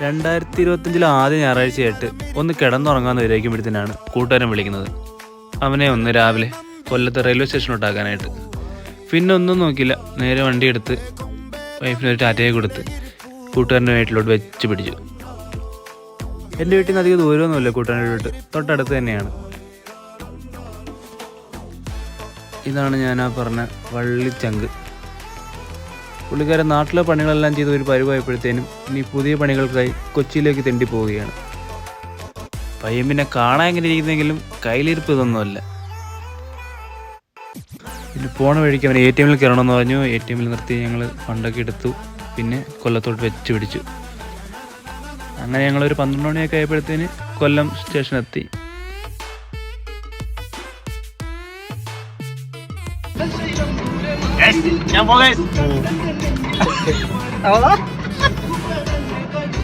2025 ആദ്യ ഞായറാഴ്ചയായിട്ട് ഒന്ന് കിടന്നുറങ്ങാമെന്ന് വിചാരിക്കുമ്പോഴത്തേനാണ് കൂട്ടുകാരൻ വിളിക്കുന്നത്. അവനെ ഒന്ന് രാവിലെ കൊല്ലത്ത് റെയിൽവേ സ്റ്റേഷനിലോട്ടാക്കാനായിട്ട്. പിന്നെ ഒന്നും നോക്കിയില്ല, നേരെ വണ്ടി എടുത്ത് വൈഫിനൊരു ടാറ്റയെ കൊടുത്ത് കൂട്ടുകാരൻ്റെ വീട്ടിലോട്ട് വെച്ച് പിടിച്ചു. എൻ്റെ വീട്ടിൽ നിന്ന് അധികം ദൂരമൊന്നുമില്ല കൂട്ടുകാരൻ്റെ വീട്ട്, തൊട്ടടുത്ത് തന്നെയാണ്. ഇതാണ് ഞാൻ ആ പറഞ്ഞ വള്ളിച്ചങ്ക്. പുള്ളിക്കാരൻ നാട്ടിലെ പണികളെല്ലാം ചെയ്ത് ഒരു പരിവായപ്പോഴത്തേനും ഇനി പുതിയ പണികൾക്കായി കൊച്ചിയിലേക്ക് തെണ്ടി പോവുകയാണ്. പയ്യൻ പിന്നെ കാണാൻ എങ്ങനെ ഇരിക്കുന്നെങ്കിലും കയ്യിലിരിപ്പ് ഇതൊന്നുമല്ല. പിന്നെ പോണ വഴിക്ക് അവൻ ATM കയറണമെന്ന് പറഞ്ഞു. ATM നിർത്തി ഞങ്ങൾ ഫണ്ടൊക്കെ എടുത്തു. പിന്നെ കൊല്ലത്തോട്ട് വെച്ച് പിടിച്ചു. അങ്ങനെ ഞങ്ങളൊരു 12 മണിയൊക്കെ ആയപ്പോഴത്തേന് കൊല്ലം സ്റ്റേഷനെത്തി. ഞാൻ പോകാം.